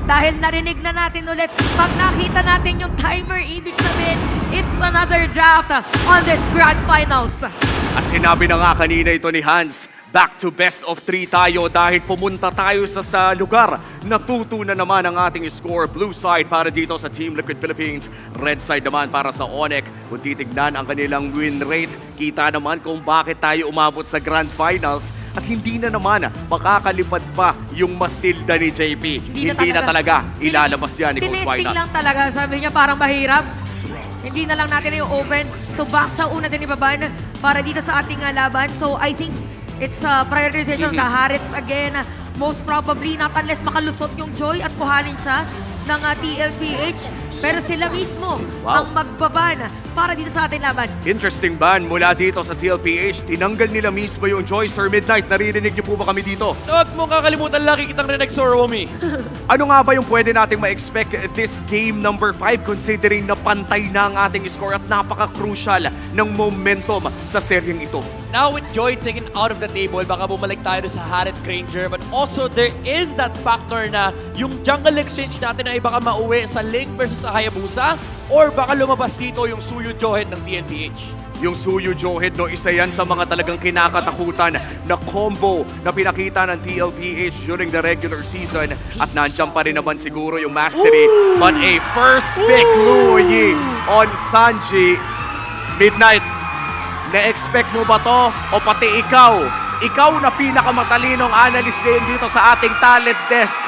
Dahil narinig na natin ulit, pag nakita natin yung timer, ibig sabihin, it's another draft on this Grand Finals. At sinabi na nga kanina ito ni Hans, back to best of 3 tayo dahil pumunta tayo sa lugar. Natuto na naman ang ating score. Blue side para dito sa Team Liquid Philippines. Red side naman para sa Onyx. Kung titignan ang kanilang win rate, kita naman kung bakit tayo umabot sa Grand Finals. At hindi na naman makakalipad pa yung Mastilda ni JP. Hindi na talaga ilalabas yan ni Coach Tinesting Final. lang talaga. Sabi niya parang mahirap. Hindi na lang natin yung open. So back siya una din ibaban para dito sa ating laban. So I think it's prioritization. Kaharits again. Most probably, not unless makalusot yung Joy at kuhanin siya ng TLPH. Pero sila mismo ang magbaban para dito sa ating laban. Interesting ban mula dito sa TLPH. Tinanggal nila mismo yung Joy. Sir Midnight, naririnig niyo po ba kami dito? Huwag mo kakalimutan lagi kitang rinig, Sir Romy. Ano nga ba yung pwede nating ma-expect this game number 5 considering na pantay na ang ating score at napaka-crucial ng momentum sa seryeng ito? Now with Joy taken out of the table, baka bumalik tayo sa Harriet Granger. But also, there is that factor na yung jungle exchange natin ay baka mauwi sa Link versus sa Hayabusa or baka lumabas dito yung Suyu Johead ng TNPH. Yung Suyu Johead, no, isa yan sa mga talagang kinakatakutan na combo na pinakita ng TLPH during the regular season. At nandiyan pa rin naman siguro yung mastery. But a first pick, Luoyi on Sanji. Midnight, na-expect mo ba to? O pati ikaw? Ikaw na pinakamatalinong analyst ngayon dito sa ating talent desk.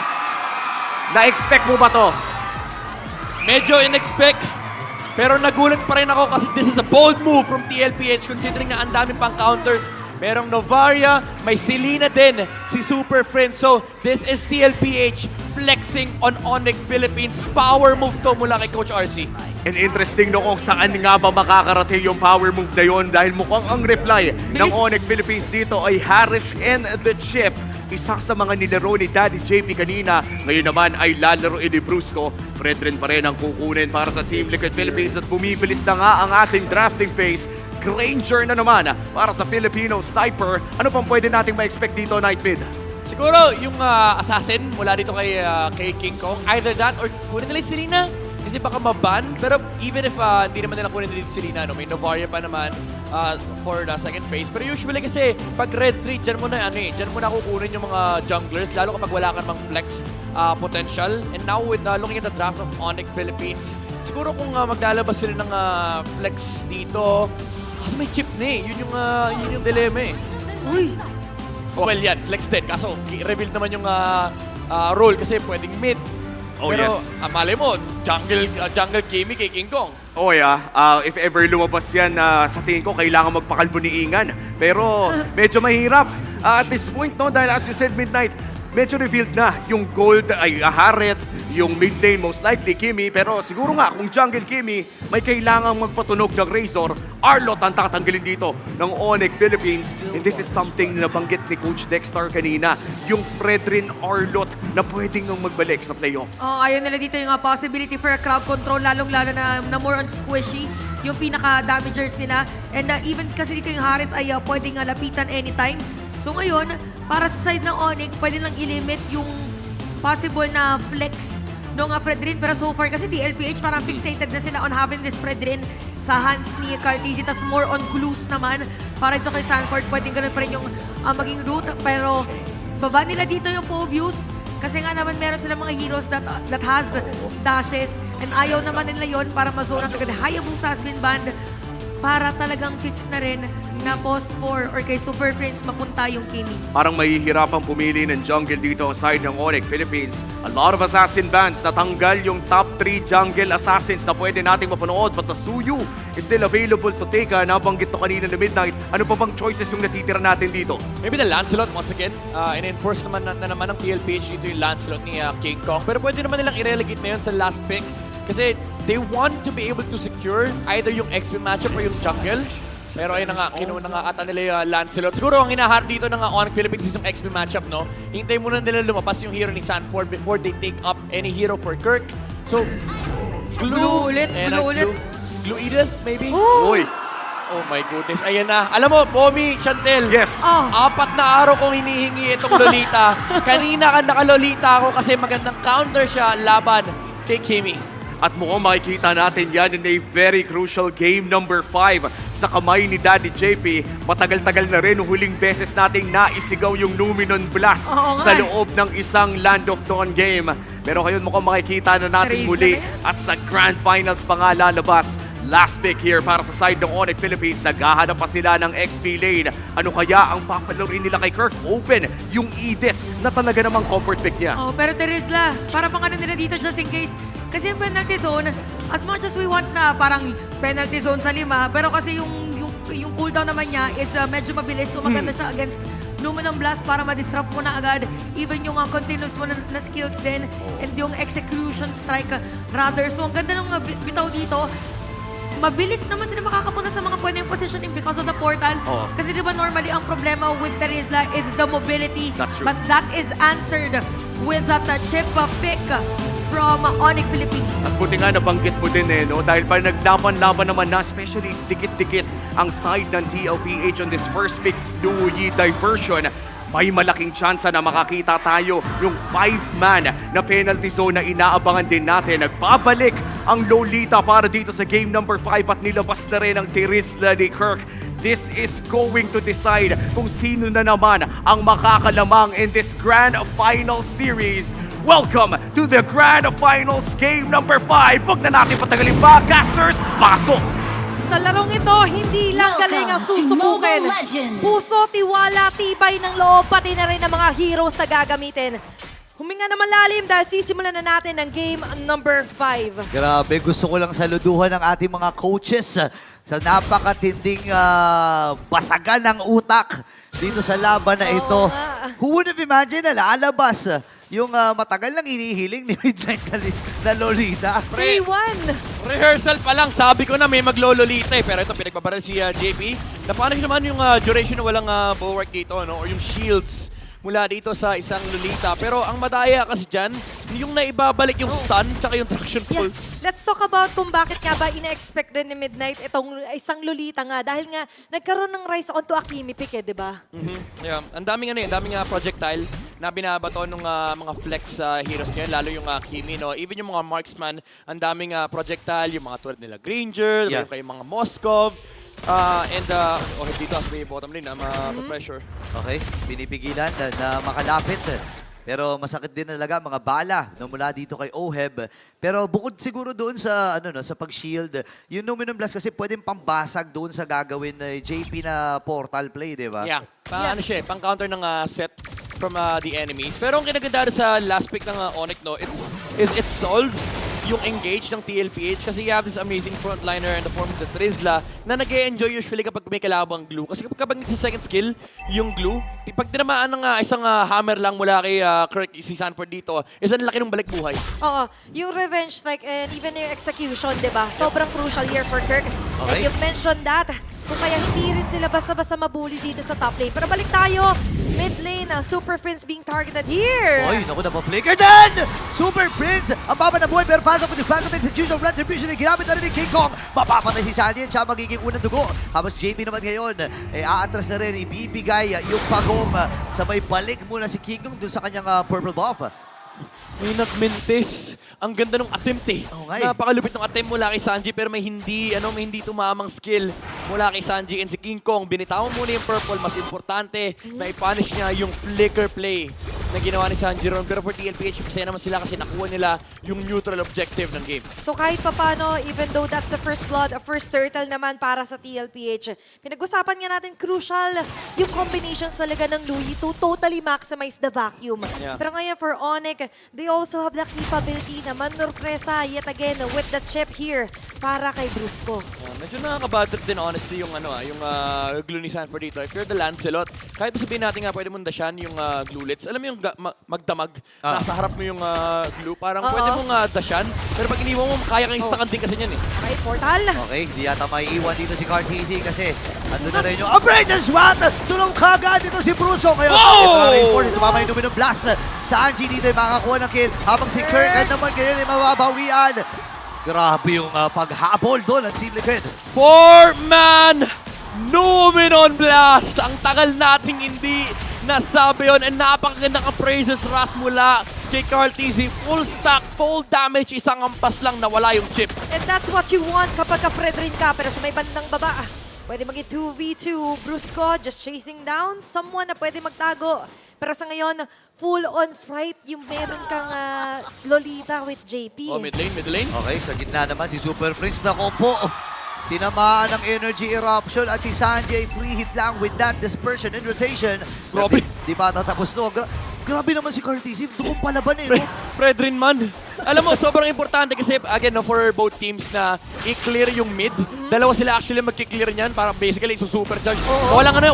Na-expect mo ba to? Medyo in-expect, pero nagulat pa rin ako kasi this is a bold move from TLPH considering na ang dami pang counters. Merong Novaria, may Selena din, si Super Friend. So, this is TLPH flexing on Onyx Philippines. Power move to mula kay Coach RC. And interesting no kung saan nga ba makakarating yung power move na yun dahil mukhang ang reply ng Onyx Philippines dito ay Harris and the Chip. Isa sa mga nilaro ni Daddy JP kanina. Ngayon naman ay lalaro ni Brusco. Fredrin pa rin ang kukunin para sa Team Liquid Philippines at bumibilis na nga ang ating drafting phase. Granger na naman para sa Filipino Sniper. Ano pang pwede nating ma-expect dito, Nightmid? Siguro yung assassin mula dito kay King Kong. Either that or kunin nila yung Selena. Kasi baka maban. Pero even if hindi naman nila kunin nila yung Selena, no, may Novaria pa naman for the second phase. Pero usually kasi pag red 3, dyan mo na dyan mo na kukunin yung mga junglers. Lalo kapag wala ka mang flex potential. And now with looking at the draft of Onyx Philippines, siguro kung maglalabas sila ng flex dito, kasi may chip na yun yung dilemma Uy! Well, yan, flex din. Kaso, revealed naman yung role kasi pwedeng mid. Oh, pero, yes. malay mo, jungle Kimi kay King Kong. Oh yeah, if ever lumabas yan, sa tingin ko kailangan magpakalbo ni Ingan. Pero medyo mahirap at this point, no, dahil as you said, Midnight, medyo revealed na yung gold ay Harriet, yung mid lane most likely Kimi, pero siguro nga kung jungle Kimi, may kailangang magpatunog ng Razor. Arlot ang tatanggalin dito ng Onyx Philippines. And this is something na nabanggit ni Coach Dexter kanina, yung Fredrin Arlot na pwedeng nang magbalik sa playoffs. Ayaw nila dito yung possibility for a crowd control, lalong-lalo na more on squishy, yung pinaka-damagers nila. And even kasi dito yung Harith ay pwedeng lapitan anytime. So ngayon, para sa side ng Onyx, pwede lang i-limit yung possible na flex nung Fredrin. Pero so far kasi TLPH parang fixated na sila on having this Fredrin sa hands ni Cartesi. Tas more on clues naman para ito kay Sanford. Pwedeng ganun pa rin yung maging route. Pero baba nila dito yung Povius. Kasi nga naman meron silang mga heroes that has dashes. And ayaw naman nila yon para mazona agad. Hayabusa has been banned para talagang fix na rin na post 4 or kay Super Friends mapunta yung Kimi. Parang mahihirapang pumili ng jungle dito side ng Onyx Philippines. A lot of assassin bans. Natanggal yung top 3 jungle assassins na pwede nating mapanood. But the Suyu is still available to take. Nabanggit to kanina na Midnight. Ano pa bang choices yung natitira natin dito? Maybe the Lancelot once again. In-enforce naman na naman ng TLPH dito yung Lancelot ni King Kong. Pero pwede naman nilang i-relegate na yun sa last pick. Kasi they want to be able to secure either yung XP matchup or yung jungle. Pero ayun na nga, kinuha na nga ata nila yung Lancelot. Siguro ang hinaharap dito ng Onyx Philippines is yung XP matchup, no? Hintay muna nila lumabas yung hero ni Sanford before they take up any hero for Kirk. So, Blue ulit, and blue ulit. Blue Edith, maybe? Uy! Oh my goodness, ayan na. Alam mo, Bomi, Chantel. Yes. Oh. 4 na araw kong hinihingi itong Lolita. Kanina ka nakalolita ako kasi magandang counter siya laban kay Kimi. At mukhang makikita natin yan in a very crucial game number 5 sa kamay ni Daddy JP. Matagal-tagal na rin huling beses nating naisigaw yung Luminon Blast Oo nga sa eh. loob ng isang Land of Dawn game. Pero ngayon mukhang makikita na natin Trace muli. na yan. At sa Grand Finals pa nga lalabas. Last pick here para sa side ng Onyx Philippines. Naghahanap pa sila ng XP lane. Ano kaya ang papalarin nila kay Kirk? Open yung Edith na talaga namang comfort pick niya. Oh, pero Teresla, para pang ano nila dito just in case. Kasi yung penalty zone, as much as we want na parang penalty zone sa 5, pero kasi yung cooldown naman niya is medyo mabilis. So maganda siya against Luminum Blast para ma-disrupt mo na agad. Even yung continuous mo na skills din and yung execution strike rather. So ang ganda ng bitaw dito. Mabilis naman sila makakapunta sa mga pwedeng positioning because of the portal. Oo. Kasi di ba normally ang problema with Teresla is the mobility. That's true. But that is answered with that chip pick from Onyx Philippines. At buti nga nabanggit mo din no? Dahil pa naglaban-laban naman na, especially dikit-dikit ang side ng TLPH on this first pick Luyi diversion. May malaking tsansa na makakita tayo yung 5-man na penalty zone na inaabangan din natin. Nagbabalik ang Lolita para dito sa game number 5 at nilabas na rin ang Teresla ni Kirk. This is going to decide kung sino na naman ang makakalamang in this Grand Finals series. Welcome to the Grand Finals game number 5. Huwag na natin patagalin pa. Casters, pasok! Sa larong ito, hindi lang galing ang susubukin. Puso, tiwala, tibay ng loob, pati na rin ang mga heroes na gagamitin. Huminga naman lalim dahil sisimulan na natin ang game number 5. Grabe, gusto ko lang saluduhan ng ating mga coaches sa napakatinding basagan ng utak dito sa laban na ito. nga. Who would have imagined na lalabas yung matagal lang inihiling ni Midnight na Lolita? 3-1. Rehearsal pa lang, sabi ko na may maglololita eh. Pero ito, pinagbabaril si JP. Napanish naman yung duration na walang bulwark dito, no? Or yung shields mula dito sa isang Lolita. Pero ang madaya kasi dyan, yung naibabalik yung stun tsaka yung traction Yeah. pulse. Let's talk about kung bakit nga ba ina-expect din ni Midnight itong isang Lolita nga. Dahil nga, nagkaroon ng rise onto Akimi pick eh, di ba? Yeah. Ang daming projectile na binabato ng mga flex heroes ngayon, lalo yung Kimi, no? Even yung mga marksman, ang daming projectile, yung mga tulad nila Granger, Yeah. yung kay mga Moskov, dito as may bottom lane, pressure. Okay, pinipigilan na makalapit. Pero masakit din talaga mga bala no, mula dito kay Oheb. Pero bukod siguro doon sa sa pag-shield, yung Luminum Blast kasi pwedeng pambasag doon sa gagawin ni JP na portal play, di ba? Yeah, ano siya, pang-counter ng set from the enemies. Pero ang kinaganda sa last pick ng Onyx, no, it solves yung engage ng TLPH kasi you have this amazing frontliner in the form of the Teresla na nag-e-enjoy usually kapag may kalabang glue. Kasi kapag sa second skill, yung glue, pag tinamaan ng isang hammer lang mula kay Kirk, si Sanford dito, is ang laki ng balik buhay. Oo, yung revenge strike and even yung execution, di ba? Sobrang crucial here for Kirk. And Okay. you've mentioned that. Kung kaya hindi rin sila basta-basta mabuli dito sa top lane. Pero balik tayo, mid lane, Super Prince being targeted here. Oy, naku, napaflicker din! Super Prince! Ang baba na buhay pero fast up with the fast up execution of retribution na ginamit na rin ni King Kong. Mapapatay si Sandy at siya magiging unang dugo. Habang JP naman ngayon, aatras na rin, ibibigay yung pagong sa may balik muna si King Kong dun sa kanyang purple buff. May nagmintis. Ang ganda ng attempt eh. Oo nga eh. Napakalupit ng attempt mula kay Sanji pero may hindi tumamang skill mula kay Sanji and si King Kong. Binitawan muna yung purple. Mas importante na i-punish niya yung flicker play na ginawa ni Sanji ron. Pero for TLPH, masaya naman sila kasi nakuha nila yung neutral objective ng game. So kahit papano, even though that's the first blood, a first turtle naman para sa TLPH, pinag-usapan nga natin crucial yung combinations talaga ng Louis to totally maximize the vacuum. Yeah. Pero ngayon for Onyx, they also have the capability na manurpresa yet again with the chip here para kay Brusco. Medyo nakaka-bad trip din honestly yung glue ni Sanford dito. If you're the Lancelot, kahit sabihin natin nga pwede mong dasyan yung glulets, alam mo yung magdamag, nasa harap mo yung glue, parang pwede mong dasyan, pero pag iniwan mo, kaya kang instakan din kasi yan eh. Okay, portal. Okay, hindi yata maiiwan dito si Cartesi kasi andun na rin yung Abrasion Swat! Tulong kagad dito si Brusco. Ngayon, tumama yung Luminum Blast. Sanji dito ay makakuha ng kill habang si Kirk naman ngayon ay mababawian. Grabe yung paghabol doon at Team Liquid. 4-man Numenon Blast! Ang tagal nating hindi nasabi yun. And napakagandang appraisers wrath mula kay Carteezy. Full stack, full damage, isang ampas lang nawala yung chip. And that's what you want kapag ka-Fredrin ka. Pero sa may bandang baba, pwede maging 2v2. Brusco just chasing down someone na pwede magtago. Pero sa ngayon, full-on fight yung meron kang Lolita with JP. Oh, mid lane. Okay, sa gitna naman si Super Prince na kompo. Tinamaan ng energy eruption at si Sanjay free hit lang with that dispersion and rotation. Grabe. Di ba tatapos to? Grabe naman si Carteezy. Doon palaban eh. No? Fredrin man. Alam mo, sobrang importante kasi, again, no, for both teams na i-clear yung mid. Dalawa sila actually magki-clear niyan para basically supercharge.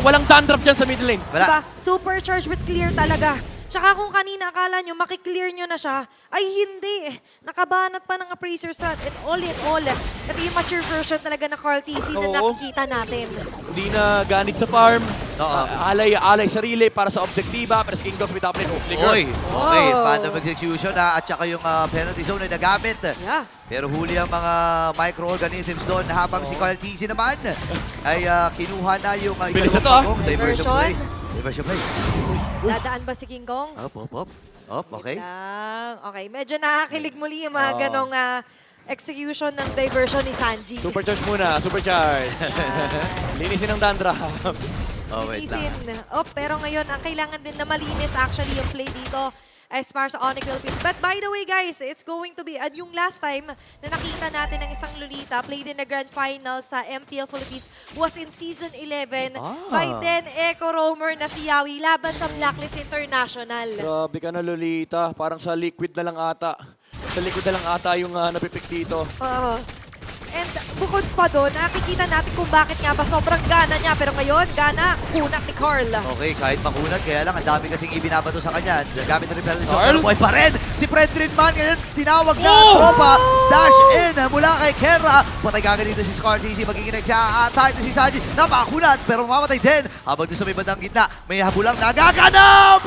Walang dandruff dyan sa mid lane. Wala. Diba? Supercharged with clear talaga. Tsaka kung kanina akala nyo makiklear nyo na siya, ay hindi. Nakabanat pa ng appraiser set. And all in all, ito yung mature version talaga na Carteezy na Oo. nakikita natin. Hindi na ganit sa farm. Oo. Alay sarili para sa objektiba. Pero si King Dogs with top lane. Oy, okay. Oh. Phantom execution at saka yung penalty zone ay nagamit. Yeah. Pero huli ang mga microorganisms doon habang si Carteezy naman ay kinuha na yung Bilis ikalawang ito, ah. pagong. Diversion play. Diversion. Diversion play. Dadaan ba si King Kong? Up, okay. Okay, medyo nakakilig muli yung mga ganong execution ng diversion ni Sanji. Supercharge muna. Supercharge. Linisin ng dandruff. Oh, wait lang. Linisin. Pero ngayon, ang kailangan din na malinis actually yung play dito as far as Onyx Philippines. But by the way guys, it's going to be, yung last time na nakita natin ng isang Lolita played in the grand final sa MPL Philippines was in Season 11 by then Echo Roamer na si Yawi laban sa Blacklist International. Grabe ka na, Lolita. Parang sa liquid na lang ata. Sa liquid na lang ata yung napipick dito. And bukod pa doon, nakikita natin kung bakit nga ba sobrang gana niya. Pero ngayon, gana, kunak ni Carl. Okay, kahit makunat, kaya lang ang dami kasing ibinabato sa kanya. Gamit na rin penalty zone, Carl? pero buhay pa rin. Si Fredrin man ngayon, tinawag na ang tropa. Dash in mula kay Kerra. Patay kagad dito si Carteezy, magiging nagsa-attack na si Sanji. Napakakunat, pero mamamatay din. Habang doon sa may bandang gitna, may habulang nagaganap!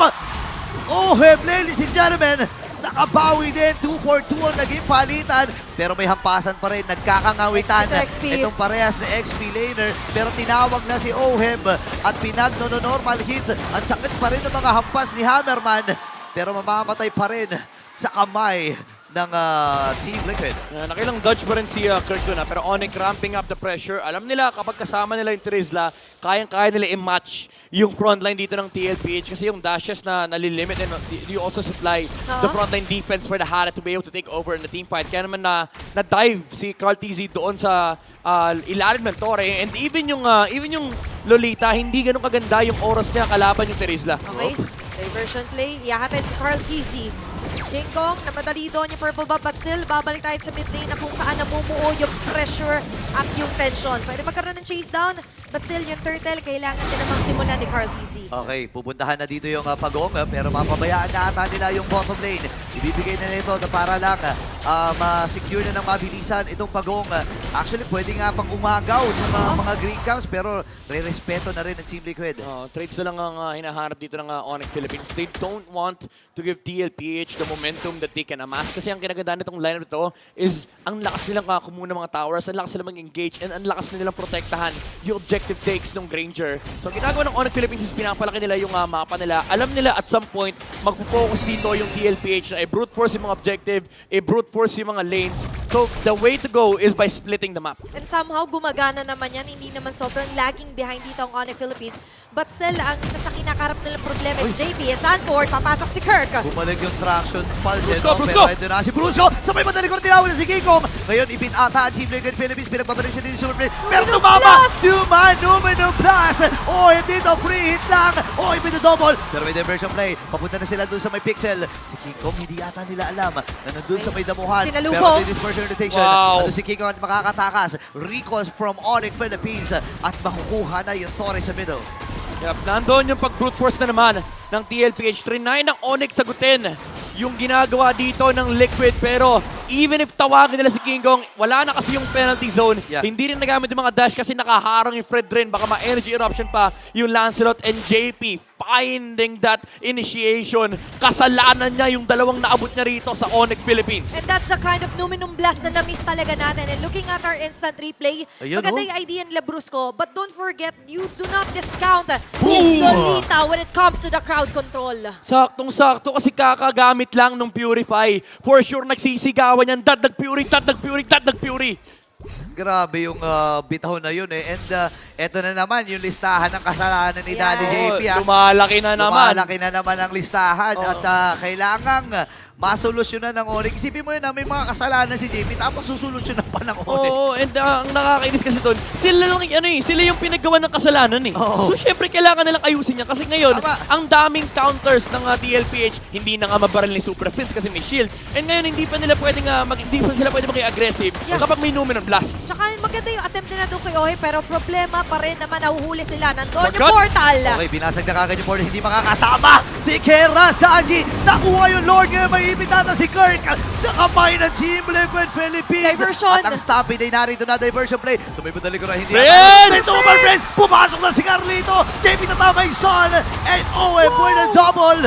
Oh, ladies and gentlemen, nakabawi din. 2-4-2 ang naging palitan. Pero may hampasan pa rin. Nagkakangawitan. XP. Itong parehas na XP laner. Pero tinawag na si Oheb at pinag-normal hits. Ang sakit pa rin ng mga hampas ni Hammerman. Pero mamamatay pa rin sa kamay ng Team Liquid. Nakilang dodge pa rin si Kirk doon. Pero Onyx ramping up the pressure. Alam nila kapag kasama nila yung Trizla, kayang-kaya nila i-match yung frontline dito ng TLPH kasi yung dashes na nalilimit and you also supply the frontline defense for the Hara to be able to take over in the team fight. Kaya naman na-dive si Carteezy doon sa ilalim ng Torre. And even yung Lolita, hindi ganun kaganda yung oras niya kalaban yung Trizla. Okay, diversion play. Iyahatid si Carteezy. King Kong, namadali doon yung purple buff, but still, babalik tayo sa mid lane na kung saan namumuo yung pressure at yung tension. Pwede magkaroon ng chase down, but still, yung turtle, kailangan din namang simulan ni Carteezy. Okay, pupuntahan na dito yung Pagong, pero mapabayaan na ata nila yung bottom lane. Ibibigay na nito na para lang ma-secure na ng mabilisan itong Pagong. Actually, pwede nga pang umagaw ng mga green camps, pero re-respeto na rin ng Team Liquid. Trades na lang ang hinahanap dito ng Onyx Philippines. They don't want to give TLPH the momentum that they can amass. Kasi ang kinagandaan nitong lineup ito is ang lakas nilang kumuha ng mga towers, ang lakas nilang mag-engage, and ang lakas nilang protektahan yung objective takes ng Granger. So ang ginagawa ng Onyx Philippines is pinapalaki nila yung mapa nila. Alam nila at some point, magpo-focus dito yung TLPH na i-brute force yung mga objective, i-brute force yung mga lanes. So the way to go is by splitting the map. And somehow, gumagana naman yan. Hindi naman sobrang lagging behind dito ang Onyx Philippines. But still, ang isa sa kinakarap nilang problema is JP and Sanford. Papasok si Kirk. Bumalik yung traction pulse, Brusco, no? Brusco! Pero ito na si Brusco. Sa may madaling ko tinawag na si King Kong. Ngayon, ipinata ang Team Liquid Philippines. Pinagbabalik siya din yung Super Play. Pero tumama! Numano plus! Oh, hindi to free hit lang. Oh, double. Pero may diversion play. Papunta na sila doon sa may pixel. Si King Kong, hindi yata nila alam na nandun sa may damuhan. Sinalubong. Pero may dispersion rotation. Wow. Ano si King Kong at makakatakas. Recalls from Onyx Philippines. At makukuha na yung Torre sa middle. Yep, nandoon yung pag-brute force na naman ng TLPH. Trinay ng Onyx sagutin yung ginagawa dito ng Liquid. Pero even if tawagin nila si King Kong, wala na kasi yung penalty zone. Yeah. Hindi rin nagamit yung mga dash kasi nakaharang yung Fredrin. Baka ma-energy eruption pa yung Lancelot and JP. finding that initiation. Kasalanan niya yung dalawang naabot niya rito sa Onyx Philippines. And that's the kind of Numinum Blast na na-miss talaga natin. And looking at our instant replay, Ayun, maganda oh. yung idea ni Labrusco. But don't forget, you do not discount this Lolita when it comes to the crowd control. Saktong-sakto kasi kakagamit lang ng Purify. For sure, nagsisigawan yan. Dadag Fury, dadag Fury, dadag Fury. Grabe yung bitaw na yun eh. And eto na naman yung listahan ng kasalanan ni Daddy Yeah. JP. ah. Lumalaki na naman. Lumalaki na naman ang listahan at kailangang masolusyonan ng Onyx. Isipin mo yun na may mga kasalanan si JP tapos susolusyonan pa ng Onyx. Oo, and ang nakakainis kasi doon, sila yung pinaggawa ng kasalanan eh. Oo. So syempre kailangan nilang ayusin yan kasi ngayon, Tama. ang daming counters ng DLPH, hindi na nga mabaril ni Super Prince kasi may shield. And ngayon hindi pa sila pwedeng maging aggressive Yeah. kapag may Numinum Blast. Tsaka maganda yung attempt nila doon kay Ohe, pero problema pa rin naman, nahuhuli sila. Nandun Bagat. yung portal. Okay, binasag na kagad yung portal. Hindi makakasama si Kera Sanji. Nakuha yung Lord. Ngayon may imitata si Kirk sa kamay ng Team Liquid Philippines. Diversion. At ang Stampede ay narito na diversion play. So may padali ko na hindi. Friends! May Super Friends! Pumasok na si Carlito. JP natama yung Son. And OM for the double.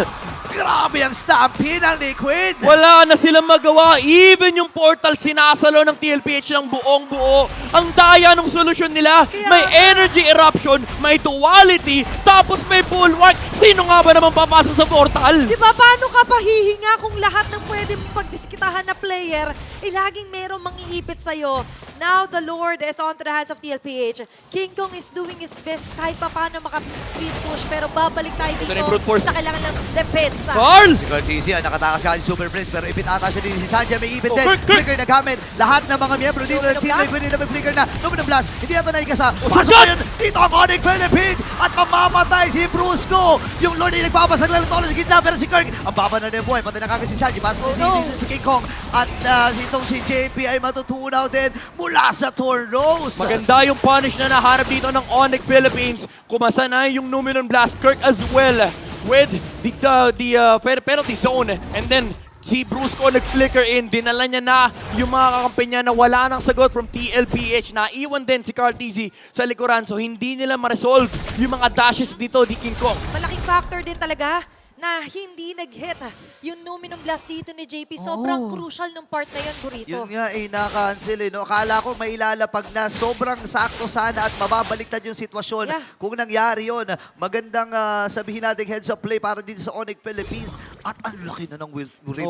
Grabe ang stampede ng Liquid. Wala na silang magawa. Even yung portal sinasalo ng TLPH ng buong buo. Ang daya ng solusyon nila. May energy eruption, may duality, tapos may bulwark. Sino nga ba naman papasok sa portal? Di ba, paano ka pahihinga kung lahat ng pwede mong pagdiskitahan na player, laging merong mangiipit sa'yo? Now, the Lord is onto the hands of TLPH. King Kong is doing his best kahit pa paano maka-speed push, pero babalik tayo Ito na yung dito brute force. sa kailangan ng depensa. Carl! Si Cortesia, nakatakas siya si Super Prince pero ipit ata siya din si Sanjay, may ipit Oh, din. Kirk! Flicker na gamit. Lahat ng mga miyembro dito ng Luminum Team Blast? Liquid na may flicker na. Luminum Blast, hindi natin naikasa. Pasok shot! ngayon dito ang Onyx Philippines at mamamatay si Brusco. Yung Lord ay nagbabasag lang ng tono sa gitna pero si Kirk, ang baba na rin buhay. Pati na kagad si Sanjay, pasok din Oh, no. si King Kong. At itong si JP ay matutunaw din mula sa Tornos. Maganda yung punish na naharap dito ng Onyx Philippines. Kumasa na yung Numinum Blast. Kirk as well with the penalty zone. And then si Brusco nag-flicker in. Dinala niya na yung mga kakampi niya na wala nang sagot from TLPH. Naiwan din si Carl TZ sa likuran. So hindi nila ma-resolve yung mga dashes dito di King Kong. Malaking factor din talaga na hindi nag-hit yung Numinum Blast dito ni JP. Sobrang crucial ng part na yun, Burrito. Yun nga na-cancel eh. No? Akala ko may ilalapag na sobrang sakto sana at mababaliktad yung sitwasyon. Yeah. Kung nangyari yun, magandang sabihin natin heads up play para dito sa Onyx Philippines. At ang laki na ng win rate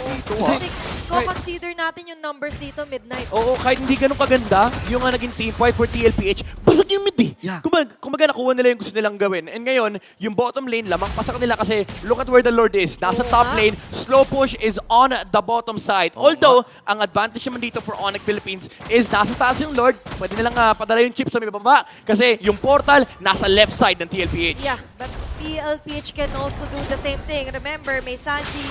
dito. Kasi consider natin yung numbers dito, Midnight. Oo, kahit hindi ganun kaganda, yung naging team fight for TLPH, basag yung mid eh. Yeah. Kumaga nakuha nila yung gusto nilang gawin. And ngayon, yung bottom lane, lamang pa sa kanila kasi look at where the Lord is. Nasa Oo top nga. lane, slow push is on the bottom side. Although, ang advantage naman dito for Onyx Philippines is nasa taas yung Lord, pwede nilang padala yung chip sa may baba. Kasi yung portal, nasa left side ng TLPH. Yeah, but PLPH can also do the same thing. Remember, may Sanji,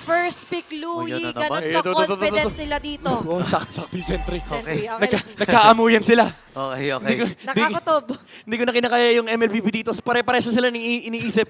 first pick Louie, yan na ganun naman. ka-confident sila dito. Oo, sakto yung sentry. Sentry, okay lang. Nagkaamuyan sila. Okay, okay. Hindi ko- Nakakutob. Hindi ko na kinakaya yung MLBB dito. Pare-pares na sila iniisip.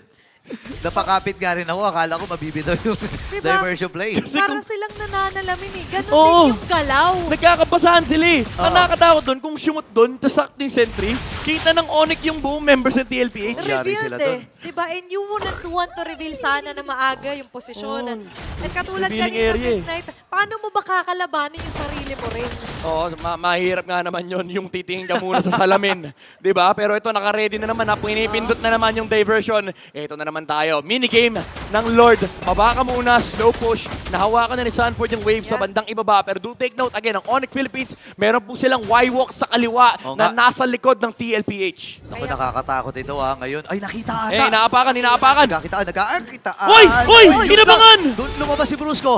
Napakapit nga rin ako. Akala ko mabibitaw yung Diba? diversion play. Parang silang nananalamin eh. Ganun Oo. din yung galaw. Nagkakabasahan sila eh. Ang Oo. nakakatakot doon, kung shumot doon, tas sakto yung sentry, kita ng Onyx yung buong members ng TLPH. Nangyari Revealed sila eh. dun. Diba? And you wouldn't want to reveal sana na maaga yung posisyon. Oo. At katulad Revealing kanina, area eh. Midnight, paano mo ba kakalabanin yung sarili mo rin? Oo, mahirap nga naman yon yung titingin ka muna sa salamin. 'Di ba? Pero ito, naka-ready na naman. Pinipindot na naman yung diversion. Ito na naman tayo. Minigame ng Lord. Mabaka muna, slow push. Nahawakan na ni Sanford yung wave sa Yeah. bandang ibaba. Pero do take note, again, ang Onyx Philippines, meron po silang Y-walk sa kaliwa Oo na nga. nasa likod ng TLPH. Ako, nakakatakot ito ngayon. Ay, nakita ata. Eh, inaapakan. Nagkakitaan. Hoy! Hoy! yung Ginabangan! blast. Doon lumabas si Brusco.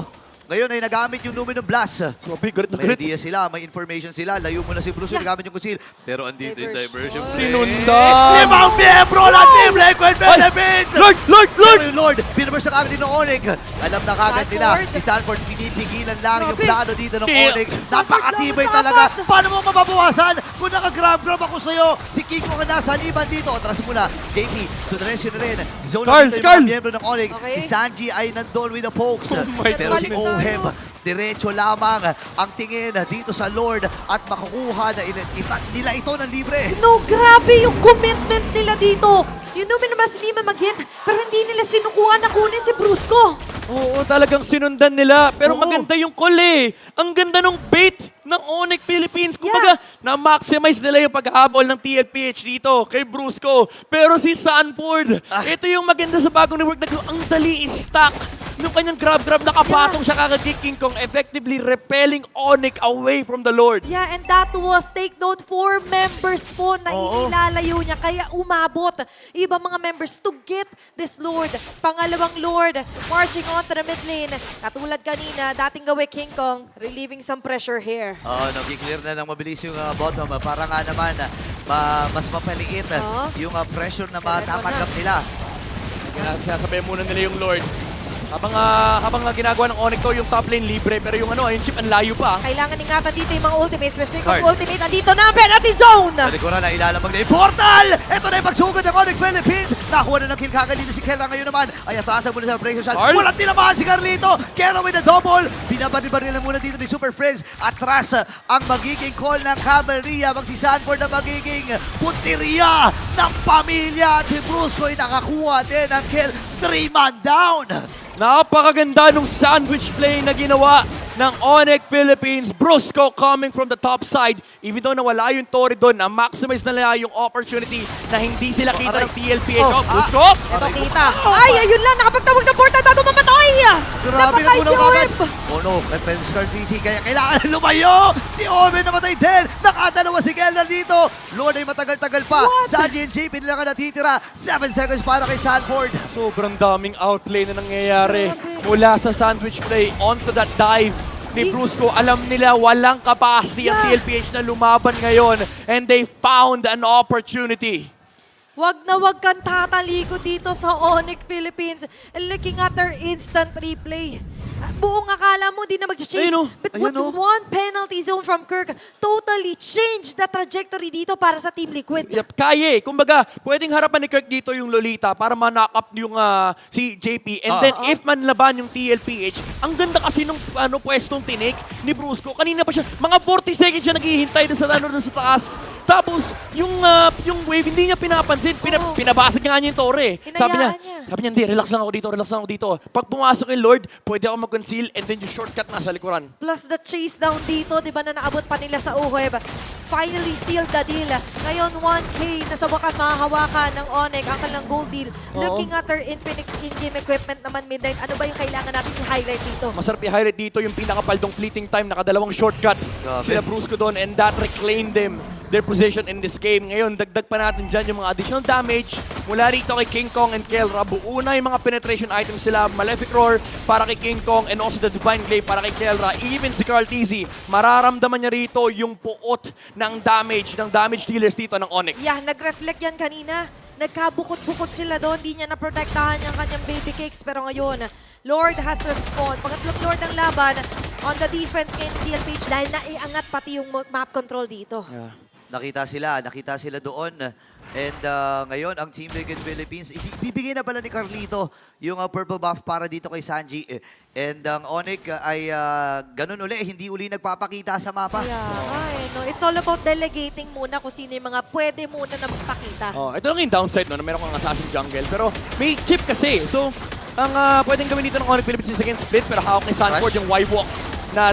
Ngayon ay nagamit yung Numinum Blast. Grabe, galit na May galit. idea sila, may information sila. Layo muna si Brusco, nagamit yung conceal. Pero andito yung diversion. Sinundan! Limang miyembro ng Team Liquid Philippines! Lord! Lord! Lord! Pero yung Lord, binabers na kagad din ng Onyx. Alam na kagad nila, Sanford. si Sanford pinipigilan lang yung Grabe. plano dito ng Kaya- Onyx. Sanford Napakatibay lang, talaga. dapat. Paano mo mababawasan? Kung naka-grab ako sa'yo, si Kiko ka nasa liban dito. Atras muna, JP, to the rescue na rin. Si Zona Carl, dito yung Carl. mga miyembro ng Onyx. Okay. Si Sanji ay nandun with the pokes. Oh my Pero si goodness. Ohem, diretso lamang ang tingin dito sa Lord at makukuha na nila ito ng libre. No, grabe yung commitment nila dito. Yung Numinomals hindi man mag-hit, pero hindi nila sinukuha na kunin si Brusco. Oo, talagang sinundan nila. Pero Oo. maganda yung call eh. Ang ganda ng bait ng Onyx Philippines. Kumbaga, na-maximize nila yung paghahabol ng TLPH dito kay Brusco. Pero si Sanford, ito yung maganda sa bagong network. Ang dali i-stack. Nung kanyang grab-grab, nakapatong siya kagad kay King Kong, effectively repelling Onyx away from the Lord. Yeah, and that was, take note, 4 members po na Oo. inilalayo niya. Kaya umabot ibang mga members to get this Lord. Pangalawang Lord, marching on to the mid lane. Katulad kanina, dating gawe King Kong, relieving some pressure here. Nag-clear na ng mabilis yung bottom. Para nga naman, mas mapaliit yung pressure na matatanggap nila. Sinasabi muna nila yung Lord. Habang ginagawa ng Onyx to, yung top lane libre, pero yung yung chip ang layo pa. Kailangan ingatan dito yung mga ultimates. West Card. ultimate, andito na ang penalty zone! Sa likuran na ilalabag na yung portal! Ito na yung pagsugod ng Onyx Philippines! Nakuha na ng kill kagad dito si Kelra ngayon naman. Ay, atasan muna sa break shot. Card. Walang tinamaan si Carlito! Kelra with the double! Binabari-baril na muna dito ni Super Friends. Atras ang magiging call ng Cavalry. Habang si Sanford ang magiging punteriya ng pamilya. At si Brusco ay nakakuha din ng kill. 3-man down! Napakaganda nung sandwich play na ginawa ng Onyx Philippines. Brusco coming from the top side. Even though nawala yung Tori doon, na-maximize na nila yung opportunity na hindi sila kita ng TLPH. Oh, Brusco! Ito kita. Ay, ayun lang, nakapagtawag ng portal bago mamatay! Grabe Napatay na si tunaw agad. Orb! Oh no, defense card DC, kaya kailangan na lumayo. Si Orbe namatay din. Nakadalawa si Kelner dito. Lord ay matagal-tagal pa. Sanji and JP nila ka natitira. 7 seconds para kay Sanford. Sobrang daming outplay na nangyayari mula sa sandwich play onto that dive ni Brusco. Alam nila walang capacity ang TLPH na lumaban ngayon, and they found an opportunity. Wag na wag kang tatalikod dito sa Onyx Philippines. And looking at their instant replay. Buong akala mo di na mag-chase. Ayun, oh. But Ayun, with oh. one penalty zone from Kirk, totally changed the trajectory dito para sa Team Liquid. Yep, kaya eh. Kumbaga, pwedeng harapan ni Kirk dito yung Lolita para ma-knock up yung si JP. And then, if manlaban yung TLPH, ang ganda kasi nung pwestong tinik ni Brusco. Kanina pa siya, mga 40 seconds siya naghihintay doon sa taas. Tapos, yung wave, hindi niya pinapansin. Pinabasag nga niya yung Torre. Hinayaan niya. Sabi niya, hindi, relax lang ako dito. Pag pumasok yung Lord, pwede ako mag-conceal and then yung shortcut nasa likuran. Plus the chase down dito, di ba na naabot pa nila sa Uweb. Finally sealed the deal. Ngayon 1K na sa wakas mahahawakan ng Onyx ang kanilang gold deal. Looking at their Infinix in-game equipment naman midnight, ano ba yung kailangan natin i-highlight dito? Masarap i-highlight dito yung pinakapaldong fleeting time, nakadalawang shortcut. Grabe. Sila Brusco doon, and that reclaimed them their position in this game. Ngayon, dagdag pa natin dyan yung mga additional damage mula rito kay King Kong and Kelra. Buo na yung mga penetration items sila. Malefic Roar para kay King Kong and also the Divine Glaive para kay Kelra. Even si Carl Tizzy, mararamdaman niya rito yung puot ng damage dealers dito ng Onyx. Yeah, nag-reflect yan kanina. Nagkabukod-bukod sila doon. Di niya naprotektahan yung kanyang baby cakes. Pero ngayon, Lord has respawned. Pangatlong Lord ng laban on the defense ngayon ng TLPH dahil naiangat pati yung map control dito. Yeah. Nakita sila doon. And ngayon, ang Team Liquid Philippines, ibibigay na pala ni Carlito yung purple buff para dito kay Sanji. And ang Onyx ay ganun uli, hindi uli nagpapakita sa mapa. Yeah, no, it's all about delegating muna kung sino yung mga pwede muna na magpakita. Oh, ito lang yung downside, no, na meron kang assassin jungle. Pero may chip kasi. So, ang pwedeng gawin dito ng Onyx Philippines is against split, pero hawak ni Sanford yung Y-Walk na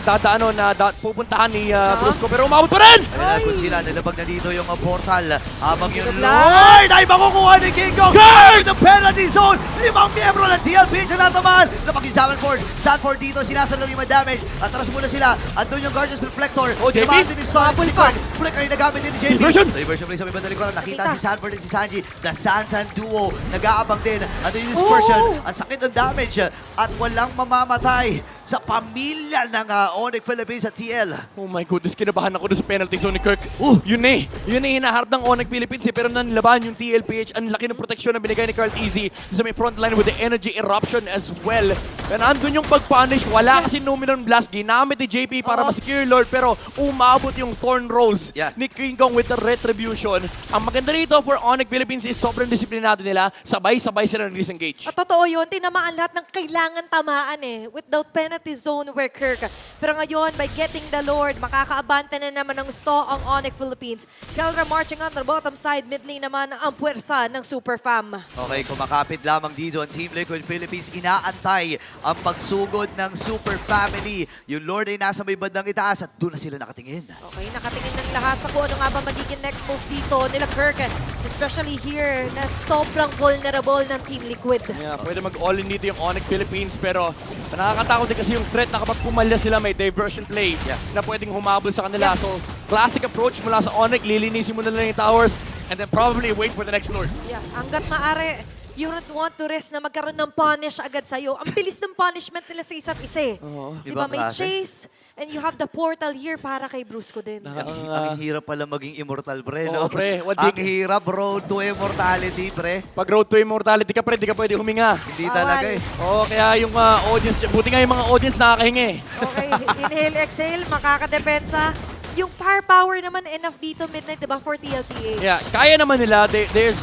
pupuntahan ni Brusco, pero umabot pa rin! Nalagod sila, nilabag na dito yung portal. Habang yung Good Lord ay makukuha ni King Kong. Guard! The penalty zone! 5 miyembro ng TLPH na natamaan. Labag yung Sanford dito, sinasalong yung damage. Atras muna sila. Andun yung Guardian's Reflector. Oh, JP? Tinamaan din ni Sonic Bubble si pa. Kirk. Flick ay nagamit din ni JP. Diversion! Diversion play sa may bandang likuran. Nakita Nakita. si Sanford at si Sanji. The Sansan duo. Nag-aabang din. Andun yung dispersion. Oh! Ang sakit ng damage. At walang mamamatay sa pamilya ng Onyx Philippines at TL. Oh my goodness, kinabahan ako doon sa penalty zone ni Kirk. Yun hinaharap ng Onyx Philippines pero nanlaban yung TLPH. Ang laki ng proteksyon na binigay ni Carl Tizzy sa may front line with the energy eruption as well. Kaya nandun yung pag-punish, wala kasi Numinon Blast. Ginamit ni JP para ma-secure Lord pero umabot yung Thorn Rose ni King Kong with the retribution. Ang maganda rito for Onyx Philippines is sobrang disiplinado nila. Sabay-sabay sila ng-disengage. At totoo yun, tinamaan lahat ng kailangan tamaan without penalty zone where Kirk. Pero ngayon, by getting the Lord, makakaabante na naman ng gusto ang Onyx Philippines. Kelra marching on the bottom side, mid lane naman ang puwersa ng Super Fam. Okay, kumakapit lamang dito ang Team Liquid Philippines. Inaantay ang pagsugod ng Super Family. Yung Lord ay nasa may bandang itaas at doon na sila nakatingin. Okay, nakatingin ng lahat sa kung ano nga ba magiging next move dito nila Kirk. Especially here, na sobrang vulnerable ng Team Liquid. Yeah, pwede mag-all-in dito yung Onyx Philippines, pero nakakatakot din kasi yung threat na kapag pumalya sila may diversion play na pwedeng humabol sa kanila. So, classic approach mula sa Onyx, lilinisin mo na lang yung towers and then probably wait for the next Lord. Yeah, hanggat maaari, you don't want to risk na magkaroon ng punish agad sa'yo. Ang bilis ng punishment nila sa isa't isa eh. Diba, Ibang may klase. chase, and you have the portal here para kay Brusco din. Ang hirap pala maging immortal, pre. Oo, No? pre. Ang hirap, road to immortality, pre. Pag road to immortality ka, pre, di ka pwede huminga. Hindi Bawal. talaga eh. Oo, kaya yung audience, buti nga yung mga audience nakakahinga eh. Okay, inhale, exhale, makakadepensa. Yung firepower naman enough dito midnight, diba, for TLPH. Yeah, kaya naman nila. There's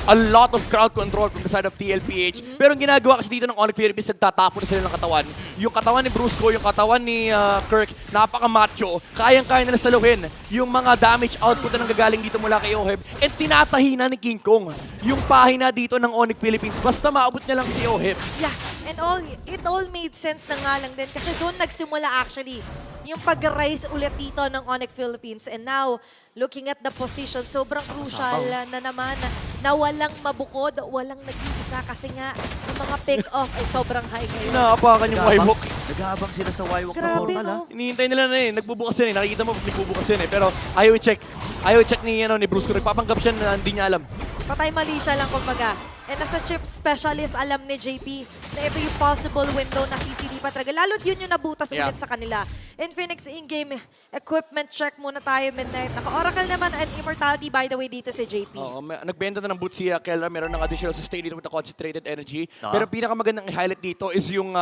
a lot of crowd control from the side of TLPH. Pero ang ginagawa kasi dito ng Onyx Philippines, nagtatapon na sila ng katawan. Yung katawan ni Brusco, yung katawan ni Kirk, napaka-macho. Kayang-kaya nila saluhin yung mga damage output na nanggagaling dito mula kay Oheb. And tinatahi na ni King Kong yung pahina dito ng Onyx Philippines. Basta maabot niya lang si Oheb. Yeah, and it all made sense na nga lang din kasi doon nagsimula actually yung pag-rise ulit dito ng Onyx Philippines. And now, looking at the position, sobrang crucial na naman na walang mabukod, walang nag-iisa kasi nga yung mga pick-off ay sobrang high ngayon. Naapakan yung Y-Walk. Nag-aabang sila sa Y-Walk na Grabe, portal, no? ha? Hinihintay nila na eh. Nagbubukas yan eh. Nakikita mo nagbubukas yan eh. Pero ayaw i-check. Ayaw i-check ni Brusco. Nagpapanggap siya na hindi niya alam. Patay mali siya lang kumbaga. And as a chip specialist, alam ni JP na ito yung possible window na sisilipat talaga. Lalo't yun yung nabutas Yeah. ulit sa kanila. In Phoenix in-game equipment check muna tayo midnight. Naka-Oracle naman and Immortality by the way dito si JP. Oo, nagbenta na ng boot si Kelra. Meron ng additional sustain dito with the concentrated energy. Pero pinakamagandang i-highlight dito is yung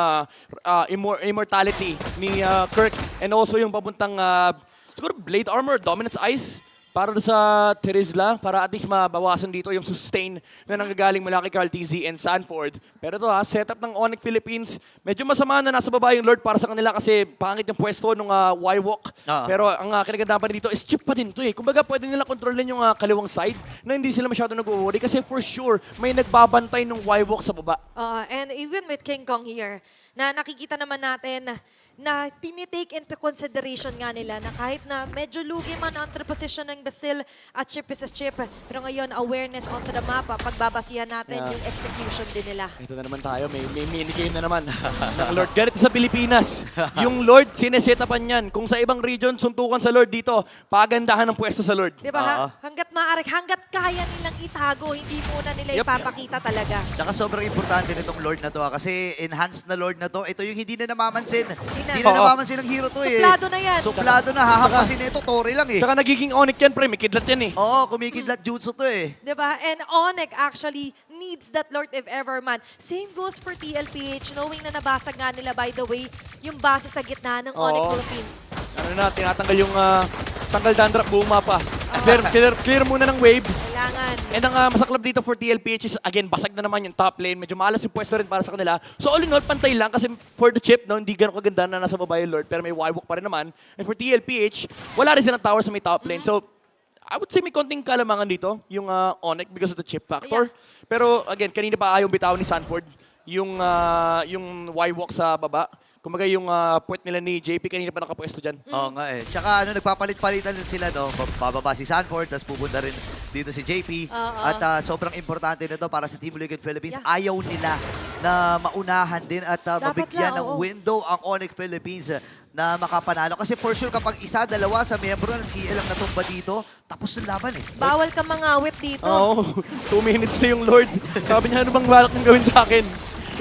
immortality ni Kirk and also yung papuntang siguro Blade Armor, Dominance Ice para sa Terizla, para at least mabawasan dito yung sustain na nanggagaling mula kay Carl TZ and Sanford. Pero ito setup ng Onyx Philippines, medyo masama na nasa baba yung Lord para sa kanila kasi pangit yung pwesto ng Y-Walk. Pero ang kinagandapan dito is chip pa din ito eh. Kumbaga pwede nila kontrolin yung kaliwang side na hindi sila masyado nag-worry kasi for sure may nagbabantay ng Y-Walk sa baba. And even with King Kong here, na nakikita naman natin na tinitake into consideration nga nila na kahit na medyo lugi man ang position ng Basil at chip is a chip. Pero ngayon, awareness onto the map, pagbabasihan natin yung execution din nila. Ito na naman tayo, may minigame na naman ng Lord. Ganito sa Pilipinas. Yung Lord, sinesetapan yan. Kung sa ibang region, suntukan sa Lord dito, pagandahan ng pwesto sa Lord. Di ba? Hanggat maaari, hanggat kaya nilang itago, hindi muna nila ipapakita talaga. Tsaka sobrang importante nitong Lord na to kasi enhanced na Lord na to. Ito yung hindi na namamansin. Hindi na namamansin ng hero to eh. Suplado na yan. Suplado na, hahampasin na ito, Tori lang eh. Saka nagiging Onyx yan, pre. May kidlat yan eh. Oo, kumikidlat jutsu to eh. Diba? And Onyx actually needs that Lord if ever man. Same goes for TLPH, knowing na nabasag nga nila, by the way, yung base sa gitna ng Onyx Philippines. Ano na, tinatanggal yung tanggal dandruff, buong mapa. Clear muna ng wave. Kailangan. And ang masaklap dito for TLPH is, again, basag na naman yung top lane. Medyo malas yung pwesto rin para sa kanila. So all in all, pantay lang kasi for the chip, no, hindi ganun kaganda na nasa baba yung Lord, pero may Y-Walk pa rin naman. And for TLPH, wala rin silang tower sa may top lane. So I would say may konting kalamangan dito, yung Onyx because of the chip factor. Pero again, kanina pa ayaw bitaw ni Sanford yung Y-Walk sa baba. Kumbaga yung puwet nila ni JP kanina pa nakapwesto dyan. Oo nga eh. Tsaka nagpapalit-palitan din sila, no? Bababa si Sanford, tapos pupunta rin dito si JP. At sobrang importante nito para sa Team Liquid Philippines. Ayaw nila na maunahan din at mabigyan ng window ang Onyx Philippines na makapanalo. Kasi for sure kapag isa, dalawa sa miyembro ng TL ang natumba dito, tapos ang laban eh. Bawal ka mangawit dito. Oo, 2 minutes na yung Lord. Sabi niya, ano bang balak niyong gawin sa akin?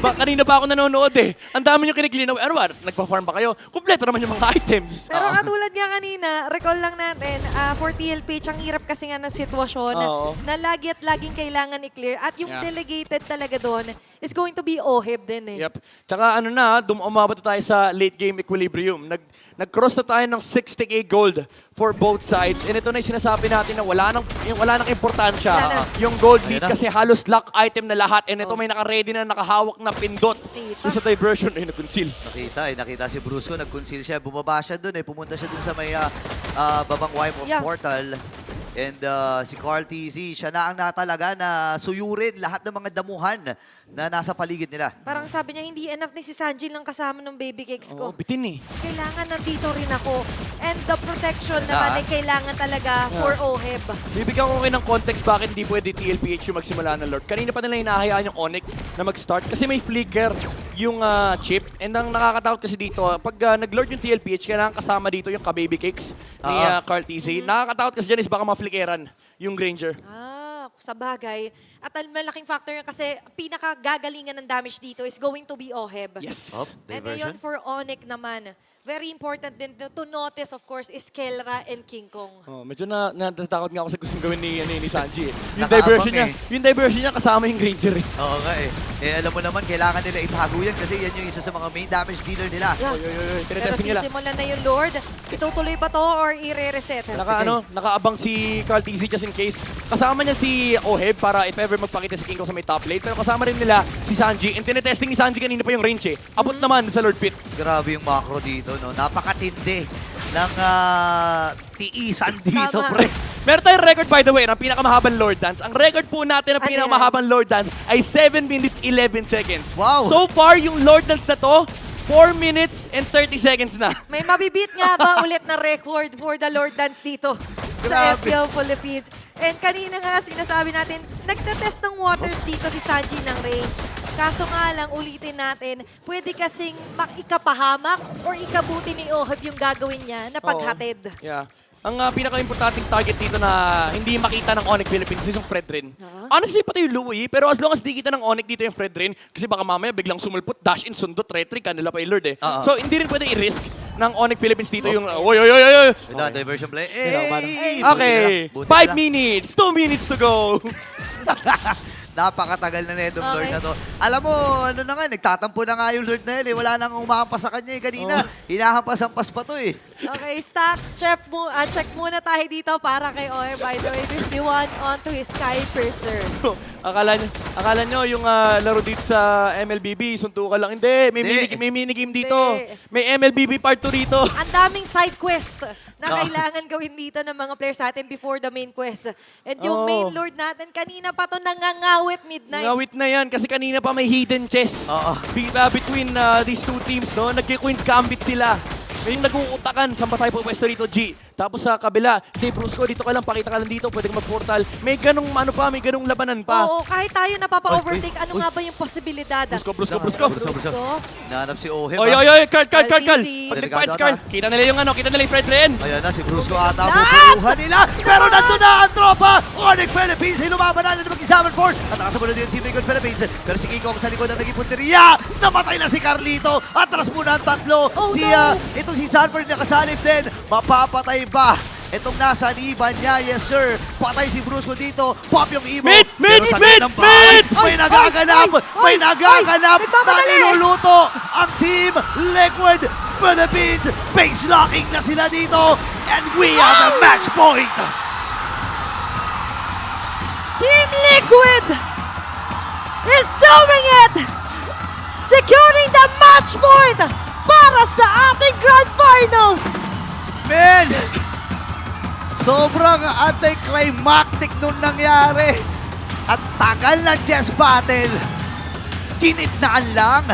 Kanina pa ako nanonood eh. Ang dami niyo kiniklinaw. Ano ba? Nagpa-farm ba kayo? Kompleto naman yung mga items. Pero katulad nga kanina, recall lang natin, for TLPH, ang hirap kasi nga ng sitwasyon na lagi at laging kailangan i-clear. At yung delegated talaga doon is going to be Oheb din eh. Yep. Tsaka ano na, umabot tayo sa late game equilibrium. Nag-cross na tayo ng 60k gold for both sides. And ito na yung sinasabi natin na wala nang importansya. Wala na. Yung gold lead kasi halos lock item na lahat. And ito may naka-ready na nakahawak na nakapindot. Doon sa diversion, ay nag-conceal. Nakita si Brusco, nag-conceal siya, bumaba siya dun pumunta siya dun sa may babang wipe of Yeah. portal. And si Carl TZ, siya na ang natalaga na suyurin lahat ng mga damuhan na nasa paligid nila. Parang sabi niya, hindi enough na si Sanji lang kasama ng baby cakes Oo, ko. bitin eh. Kailangan nandito rin ako. And the protection Ganda, naman ah. ay kailangan talaga for Oheb. Bibigyan ko kayo ng context bakit hindi pwede TLPH yung magsimula ng Lord. Kanina pa nila hinahayaan yung Onyx na mag-start kasi may flicker yung chip. And ang nakakatakot kasi dito, pag nag-Lord yung TLPH, kailangan kasama dito yung ka-baby cakes ni Carl TZ. Nakakatakot kasi dyan is baka ma-flickeran yung Granger. Sa bagay. At ang malaking factor yun kasi pinakagagalingan ng damage dito is going to be Oheb. Yes. And ngayon for Onyx naman, very important din to notice, of course, is Kelra and King Kong. Oh, medyo natatakot nga ako sa gustong gawin ni Sanji. Yung Nakaabang diversion niya kasama yung Granger eh. Oo nga alam mo naman, kailangan nila itago yan kasi yan yung isa sa mga main damage dealer nila. Yeah. Pero Tinetesting nila. sisimulan na yung Lord. Itutuloy ba to or i-reset? Nakaabang si Carl TZ just in case. Kasama niya si Oheb para if ever magpakita si King Kong sa may top lane. Pero kasama rin nila si Sanji. And tinetesting ni Sanji kanina pa yung range eh. Abot naman sa Lord Pit. Grabe yung macro dito, no? Napakatindi ng tiisan dito, Tama. pre. Meron tayong record by the way ng pinakamahabang Lord Dance. Ang record po natin ng Ano pinakamahabang Lord Dance ay 7 minutes 11 seconds. Wow. So far, yung Lord Dance na to, 4 minutes and 30 seconds na. May mabibit nga ba ulit na record for the Lord Dance dito sa Grabe. FPL Philippines? And kanina nga sinasabi natin, nagtetest ng waters dito si Sanji ng range. Kaso nga lang, ulitin natin, pwede kasing ikapahamak or ikabuti ni Oheb yung gagawin niya na paghatid. Oo. Yeah. Ang pinaka-importanting target dito na hindi makita ng Onyx Philippines is yung Fredrin. Honestly, pati yung Louie, pero as long as di kita ng Onyx dito yung Fredrin, kasi baka mamaya biglang sumulput, dash in, sundot, retry, kanila pa yung Lord eh. So, hindi rin pwede i-risk ng Onyx Philippines dito yung, oy. Ito, diversion play. Okay, 5 minutes, 2 minutes to go. Napakatagal na Nedom Lord Okay. na to. Alam mo, ano na nga, nagtatampo na nga yung Lord na yun eh. Wala nang umahampas sa kanya eh. Kanina, hinahampas-hampas pa to eh. Okay, stack. Check muna tayo dito para kay Oheb. By the way, 51 onto his Sky Piercer. Akala nyo yung laro dito sa MLBB, suntukan lang. Hindi, may minigame dito. Hindi. May MLBB part 2 rito. Ang daming side quest na kailangan gawin dito ng mga players natin before the main quest. And yung main lord natin, kanina pa to nangangawit midnight. Ngawit na yan kasi kanina pa may hidden chest. Between these two teams, no? Nag-Queen's Gambit sila. May nag-uutakan. Saan ba tayo pupwesto rito, G? Tapos sa kabila, si Brusco, dito ka lang, pakita ka lang dito, pwede ka mag-portal. May ganong may ganong labanan pa. Oo, kahit tayo napapa-overtake, ano nga ba yung posibilidad? Brusco. Nahanap si Oheb. Oy, Carl. Easy. Pag nag-punch, Carl. Kita nila yung Fredrin. Ayan na, si Brusco ata bubuhan nila. Pero nandun na ang tropa! Onyx Philippines, hinumaban na ng mag-examine force. At nakasamunod din si Team Philippines. Pero si King Kong sa likod ng naging punteriya. Namatay na si Carlito. Atras muna ang tatlo. Oh, no. Itong si Sanford nakasanib din. Mapapatay ba? Itong nasa liban niya, yes sir. Patay si Brusco dito. Pop yung emo. Mid! Pero sa gitna ng bahay, may nagaganap. May nagaganap na nagmamadali. niluluto ang Team Liquid Philippines. Base locking na sila dito. And we have the match point. Team Liquid is doing it! Securing the match point para sa ating Grand Finals! Man! Sobrang anticlimactic nung nangyari. Ang tagal ng chess battle. Ginitnaan lang.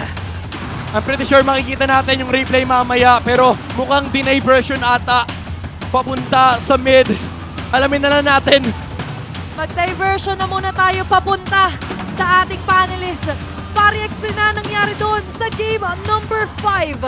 I'm pretty sure makikita natin yung replay mamaya, pero mukhang diversion ata papunta sa mid. Alamin na lang natin. Mag-diversion na muna tayo papunta sa ating panelists para i-explain na nangyari doon sa game number 5.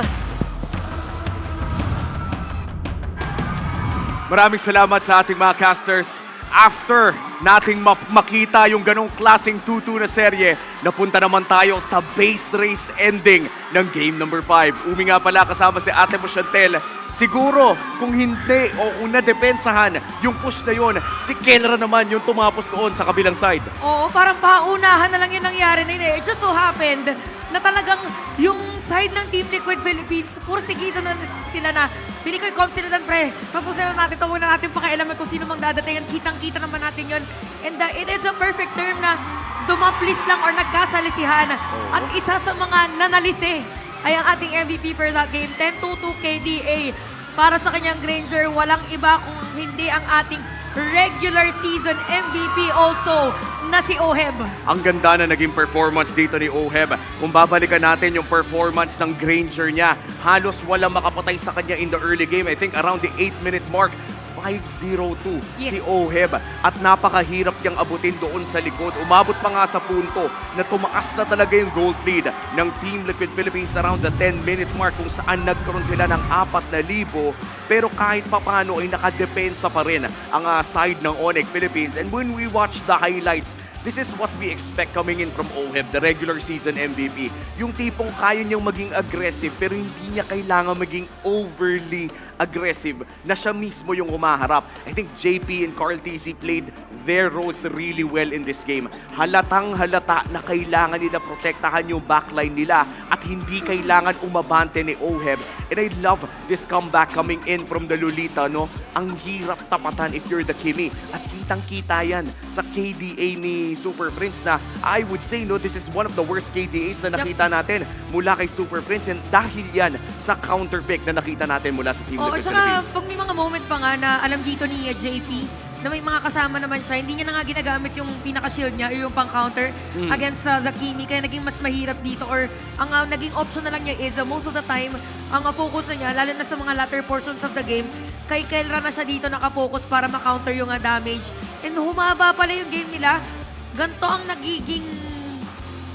Maraming salamat sa ating mga casters. After nating makita yung ganong klaseng 2-2 na serye, napunta naman tayo sa base race ending ng game number 5. Umi nga pala kasama si Ate mo Chantel. Siguro, kung hindi o kung nadepensahan yung push na yun, si Kelra naman yung tumapos doon sa kabilang side. Oo, parang paunahan na lang yung nangyari na yun eh. It just so happened na talagang yung side ng Team Liquid Philippines, puro sigito na sila na, pili ko yung confident pre, tapos na natin, ito muna natin pakialaman kung sino mang dadating, kitang-kita naman natin yun. And it is a perfect term na dumaplis lang or nagkasalisihan. At isa sa mga nanalisi ay ang ating MVP for that game, 10-2 KDA. Para sa kanyang Granger, walang iba kung hindi ang ating regular season MVP also na si Oheb. Ang ganda na naging performance dito ni Oheb. Kung babalikan natin yung performance ng Granger niya, halos walang makapatay sa kanya in the early game. I think around the 8-minute mark, 5-0-2 si Oheb. At napakahirap niyang abutin doon sa likod. Umabot pa nga sa punto na tumaas na talaga yung gold lead ng Team Liquid Philippines around the 10-minute mark kung saan nagkaroon sila ng 4,000. Pero kahit papano ay nakadepensa pa rin ang side ng Onyx Philippines. And when we watch the highlights, this is what we expect coming in from Oheb, the regular season MVP. Yung tipong kaya niyang maging aggressive pero hindi niya kailangan maging overly aggressive na siya mismo yung humaharap. I think JP and Carl TZ played their roles really well in this game. Halatang halata na kailangan nila protektahan yung backline nila at hindi kailangan umabante ni Oheb. And I love this comeback coming in from the Lolita, no? Ang hirap tapatan if you're the Kimi. At kitang-kita yan sa KDA ni Super Prince na I would say, no, this is one of the worst KDAs na nakita natin mula kay Super Prince. And dahil yan sa counterpick na nakita natin mula sa Team Oo, Liquid tsaka Philippines. pag may mga moment pa nga na alam dito ni JP na may mga kasama naman siya, hindi niya na nga ginagamit yung pinaka-shield niya or yung pang-counter against the Kimi, kaya naging mas mahirap dito or ang naging option na lang niya is most of the time, ang focus na niya, lalo na sa mga latter portions of the game, kay Kelra na siya dito nakafocus para ma-counter yung damage. And humaba pala yung game nila. Ganto ang nagiging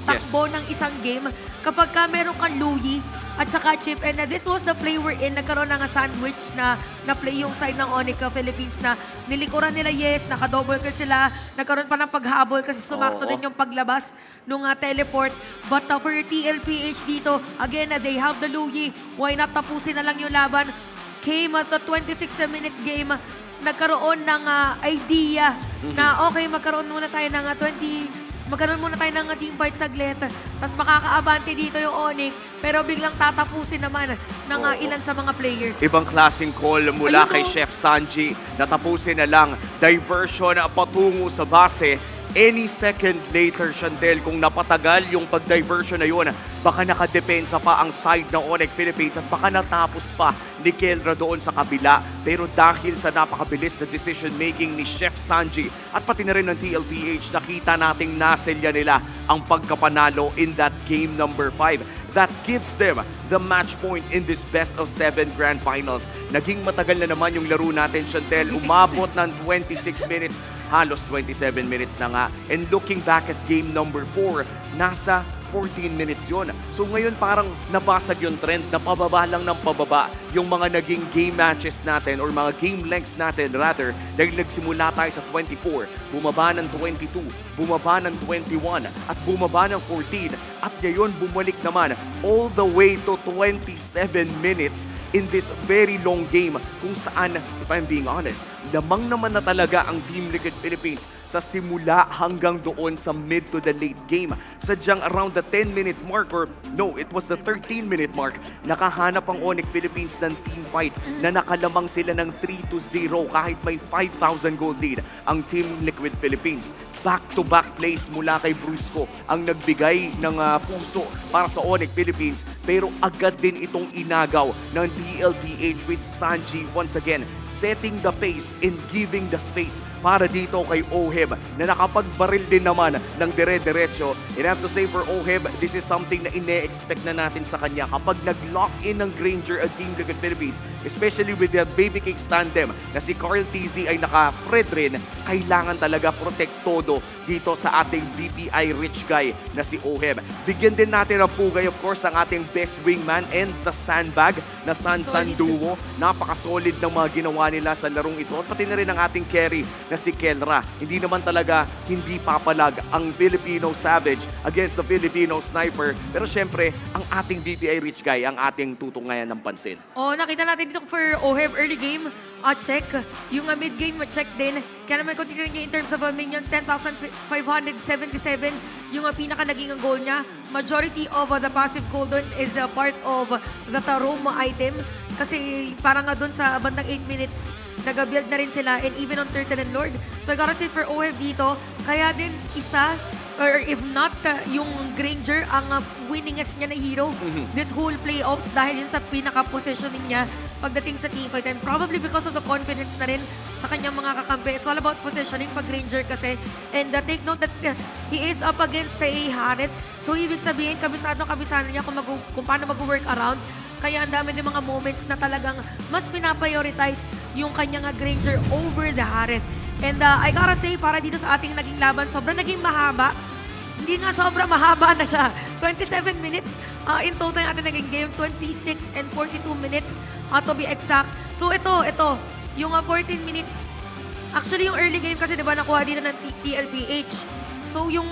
takbo ng isang game kapag ka meron kang Louie at saka Chip. And this was the play we're in. Nagkaroon ng sandwich na play yung side ng Onyx Philippines na nilikuran nila, yes, nakadouble kill sila. Nagkaroon pa ng paghabol kasi sumakto din yung paglabas nung teleport. But for your TLPH dito, again, they have the Louie. Why not tapusin na lang yung laban? Came at the 26-minute game, nagkaroon ng idea na okay, magkaroon muna tayo ng team fight saglit. Tapos makakaabante dito yung Onyx, pero biglang tatapusin naman ng ilan sa mga players. Ibang klaseng call mula Ayun, kay Chef Sanji. Natapusin na lang. Diversion patungo sa base. Any second later, Chantel, kung napatagal yung pag-diversion na yun, baka nakadepensa pa ang side ng Onyx Philippines at baka natapos pa ni Kelra doon sa kabila. Pero dahil sa napakabilis na decision-making ni Chef Sanji at pati na rin ng TLPH, nakita nating naselya nila ang pagkapanalo in that game number 5. That gives them the match point in this best-of-7 Grand Finals. Naging matagal na naman yung laro natin, Chantel. Umabot ng 26 minutes, halos 27 minutes na nga. And looking back at game number 4, nasa 14 minutes yon. So ngayon parang nabasag yung trend na pababa lang ng pababa yung mga naging game matches natin or mga game lengths natin rather dahil nagsimula tayo sa 24, bumaba ng 22, bumaba ng 21 at bumaba ng 14 at ngayon bumalik naman all the way to 27 minutes in this very long game kung saan, if I'm being honest, lamang naman na talaga ang Team Liquid Philippines sa simula hanggang doon sa mid to the late game. Sadyang around the 10-minute mark or no, it was the 13-minute mark, nakahanap ang Onyx Philippines ng team fight na nakalamang sila ng 3-0 kahit may 5,000 gold lead ang Team Liquid Philippines. Back-to-back plays mula kay Brusco ang nagbigay ng puso para sa Onyx Philippines pero agad din itong inagaw ng TLPH with Sanji once again setting the pace and giving the space para dito kay Oheb na nakapagbaril din naman ng dire-diretso. And I have to say for Oheb, this is something na ine-expect na natin sa kanya kapag nag-lock in ng Granger at Team Liquid Philippines, especially with the Baby Cakes tandem na si Carl TZ ay naka-Fred rin, kailangan talaga protektodo dito sa ating BPI rich guy na si Oheb. Bigyan din natin ng pugay, of course, ang ating best wingman and the sandbag na San Duo. Napaka-solid ng mga ginawa nila sa larong ito. At pati na rin ang ating carry na si Kelra. Hindi naman talaga hindi papalag ang Filipino Savage against the Filipino Sniper. Pero syempre, ang ating BPI rich guy, ang ating tutungayan ng pansin. Oh, nakita natin dito for Oheb early game, check. Yung mid-game, check din. Kaya naman continue niya in terms of minions, 10,577 yung pinaka naging goal niya. majority of the passive cooldown is a part of the Taroma item. Kasi parang nga dun sa bandang 8 minutes, nag-build na rin sila and even on Turtle and Lord. So I gotta say for OF dito, kaya din isa or if not yung Granger ang winningest niya na hero this whole playoffs dahil yun sa pinaka-positioning niya pagdating sa teamfight and probably because of the confidence na rin sa kanyang mga kakampi. It's all about positioning pag Granger kasi and take note that he is up against the Harith. So ibig sabihin, kabisado niya kung paano mag-work around. Kaya ang dami ng mga moments na talagang mas pinaprioritize yung kanyang Granger over the Harith. And I gotta say, para dito sa ating naging laban, sobrang naging mahaba. Hindi nga sobrang mahaba na siya. 27 minutes in total natin naging game. 26 and 42 minutes to be exact. So ito, yung 14 minutes. Actually, yung early game kasi, di ba, nakuha dito ng TLPH. So yung